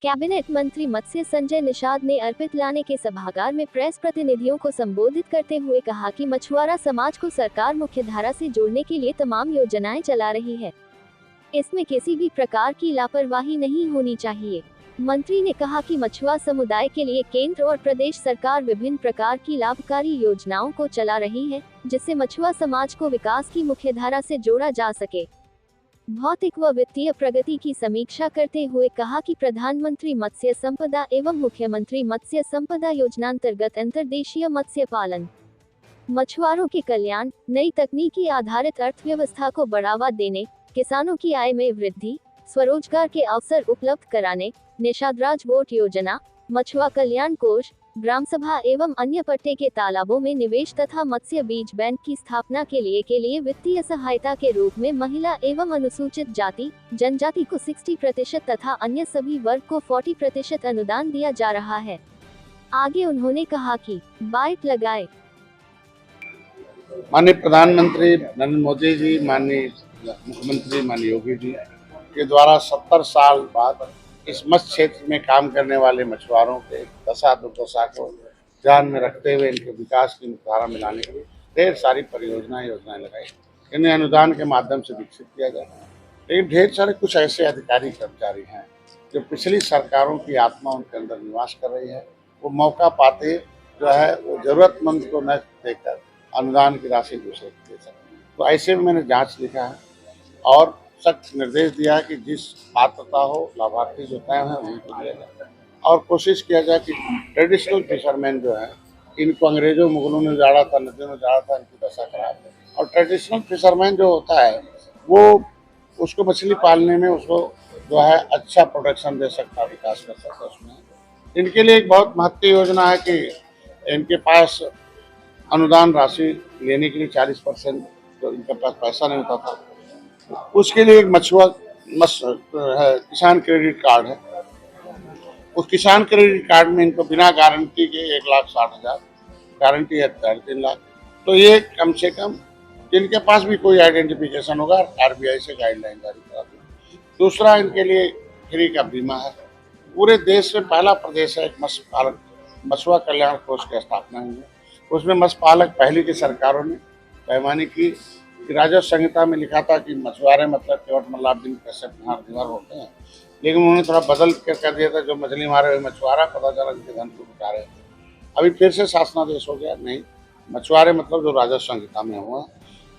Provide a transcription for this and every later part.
Cabinet मंत्री मत्स्य संजय निषाद ने अर्पित लाने के सभागार में प्रेस प्रतिनिधियों को संबोधित करते हुए कहा कि मछुआरा समाज को सरकार मुख्यधारा से जोड़ने के लिए तमाम योजनाएं चला रही है। इसमें किसी भी प्रकार की लापरवाही नहीं होनी चाहिए। मंत्री ने कहा कि मछुआ समुदाय के लिए केंद्र और प्रदेश सरकार विभिन्न प्रकार की लाभकारी योजनाओं को चला रही है, जिससे मछुआ समाज को विकास की मुख्यधारा से जोड़ा जा सके। भौतिक व वित्तीय प्रगति की समीक्षा करते हुए कहा कि प्रधानमंत्री मत्स्य संपदा एवं मुख्यमंत्री मत्स्य संपदा योजनांतर्गत अंतर्देशीय मत्स्य पालन, मछुआरों के कल्याण, नई तकनीकी आधारित अर्थव्यवस्था को बढ़ावा देने, किसानों की आय में वृद्धि, स्वरोजगार के अवसर उपलब्ध कराने, निषादराज बोट योजना, मछुआ कल्याण कोष, ग्राम सभा एवं अन्य पट्टे के तालाबों में निवेश तथा मत्स्य बीज बैंक की स्थापना के लिए वित्तीय सहायता के रूप में महिला एवं अनुसूचित जाति जनजाति को 60% तथा अन्य सभी वर्ग को 40% अनुदान दिया जा रहा है। आगे उन्होंने कहा कि बाइट लगाए। माननीय प्रधानमंत्री नरेंद्र मोदी जी, माननीय मुख्यमंत्री माननीय योगी जी के द्वारा 70 साल बाद इस मत्स्य क्षेत्र में काम करने वाले मछुआरों के दशा दुर्दशा को ध्यान में रखते हुए इनके विकास की मुख्यधारा में लाने के लिए ढेर सारी योजनाएं लगाई। इन्हें अनुदान के माध्यम से विकसित किया जाए। लेकिन ढेर सारे कुछ ऐसे अधिकारी कर्मचारी हैं जो पिछली सरकारों की आत्मा उनके अंदर निवास कर रही है। वो मौका पाते जो है वो जरूरतमंद को न देकर अनुदान की राशि दूसरे को दे सकते। तो ऐसे में मैंने जांच लिखा है और सख्त निर्देश दिया है कि जिस पात्रता हो लाभार्थी जो तय है उनको दिया जाए और कोशिश किया जाए कि ट्रेडिशनल फिशरमैन जो है, इनको अंग्रेजों मुगलों ने उजाड़ा था, नदियों ने उजाड़ा था, इनकी दशा खराब है। और ट्रेडिशनल फिशरमैन जो होता है वो उसको मछली पालने में उसको जो है अच्छा प्रोडक्शन दे सकता, विकास कर सकता। उसमें इनके लिए एक बहुत महत्वपूर्ण योजना है कि इनके पास अनुदान राशि लेने के लिए 40% जो इनके पास पैसा नहीं होता था, उसके लिए एक किसान क्रेडिट कार्ड है। उस किसान क्रेडिट कार्ड में इनको बिना गारंटी के 1,60,000 गारंटी है 3.5 लाख। तो ये कम से कम जिनके पास भी कोई आइडेंटिफिकेशन होगा आरबीआई से गाइडलाइन जारी करा दी। दूसरा, इनके लिए फ्री का बीमा है। पूरे देश में पहला प्रदेश है एक मछुआ कल्याण कोष की स्थापना हुई है। उसमें मत्स्य पालक पहले की सरकारों ने पैमाने की राजस्व संहिता में लिखा था कि मछुआरे मतलब केवट मल्लाह कैसे निवार होते हैं, लेकिन उन्होंने थोड़ा बदल कर कह दिया था जो मछली मारे हुए मछुआरा, पता चला उनके धन को लुटा रहे थे। अभी फिर से शासनादेश हो गया, नहीं, मछुआरे मतलब जो राजस्व संहिता में हुआ।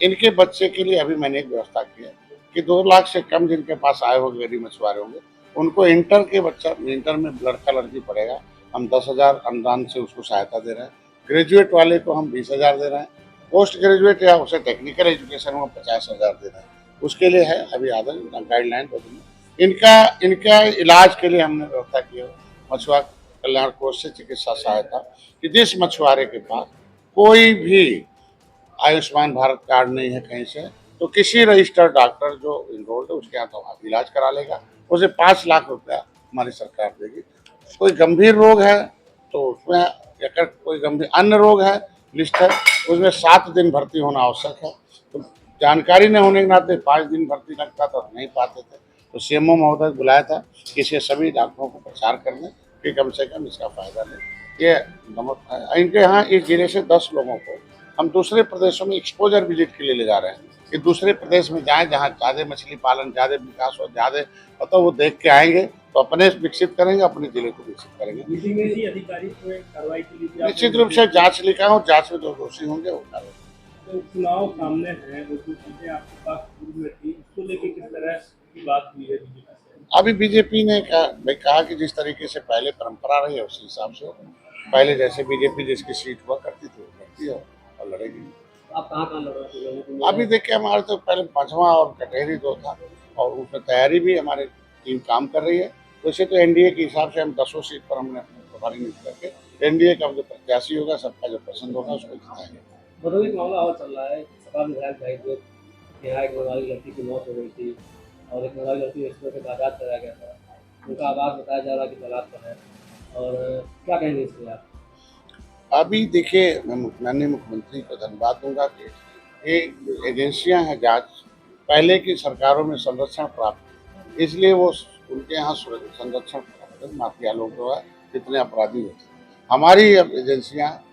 इनके बच्चे के लिए अभी मैंने एक व्यवस्था की है कि 2 लाख से कम जिनके पास आए होंगे गरीब मछुआरे होंगे उनको इंटर में लड़का लड़की पढ़ेगा, हम 10,000 अनुदान से उसको सहायता दे रहे हैं। ग्रेजुएट वाले को हम 20,000 दे रहे हैं। पोस्ट ग्रेजुएट या उसे टेक्निकल एजुकेशन में 50,000 दे रहे हैं। उसके लिए है अभी गाइडलाइन बदली। इनका इलाज के लिए हमने व्यवस्था की है मछुआ कल्याण कोष से चिकित्सा सहायता कि जिस मछुआरे के पास कोई भी आयुष्मान भारत कार्ड नहीं है कहीं से, तो किसी रजिस्टर्ड डॉक्टर जो इनरोल्ड है उसके यहाँ तो इलाज करा लेगा, उसे 5 लाख रुपया हमारी सरकार देगी। कोई गंभीर रोग है तो उसमें, अगर कोई गंभीर अन्य रोग है लिस्ट है, उसमें 7 दिन भर्ती होना आवश्यक है। तो जानकारी न होने के नाते 5 दिन भर्ती लगता था, नहीं पाते थे। तो सीएमओ महोदय बुलाया था कि इसे सभी डॉक्टरों को प्रचार कर दें कि कम से कम इसका फायदा लें। ये नमक है। इनके यहाँ इस जिले से 10 लोगों को हम दूसरे प्रदेशों में एक्सपोजर विजिट के लिए ले जा रहे हैं कि दूसरे प्रदेश में जाएं जहाँ ज़्यादा मछली पालन, ज़्यादा विकास हो, ज़्यादा पता वो देख के आएंगे तो अपने विकसित करेंगे, अपने जिले को विकसित करेंगे। निश्चित रूप से जांच लिखा हो, जांच में जो दोषी होंगे वो कार्रवाई। तो चुनाव सामने है, वो जो चीजें आपके पास पूर्व में थी उसको लेके किस तरह की बात हुई है बीजेपी से? अभी बीजेपी ने कहा कि जिस तरीके से पहले परंपरा रही है उसी हिसाब से पहले जैसे बीजेपी जिसकी सीट हुआ करती थी वो करती है और लड़ेगी। आप कहाँ लड़ रहे थे? अभी देखिए हमारे तो पहले मझवा और कटहरी 2 था और उसमें तैयारी भी हमारी टीम काम कर रही है। वैसे तो एनडीए के हिसाब से हम 10 सीट पर हमने अपने प्रभारी नियुक्त करके एनडीए का जो प्रत्याशी होगा, सबका जो पसंद होगा उसको जिताएंगे। बदौली मामला और चल रहा है, सपा विधायक भाई जो यहाँ एक नाबालिग लड़की की मौत हो गई थी और एक नाबालिग लड़की को आज़ाद कराया गया था, उनका आवाज बताया जा रहा है कि तलाक पर है, और क्या कहेंगे इसलिए आप? अभी देखिए, मैं माननीय मुख्यमंत्री को धन्यवाद दूंगा कि ये एजेंसियां हैं जांच, पहले की सरकारों में संरक्षण प्राप्त, इसलिए वो उनके यहाँ संरक्षण प्राप्त माफिया लोग जो है इतने अपराधी होते हैं। हमारी अब एजेंसियां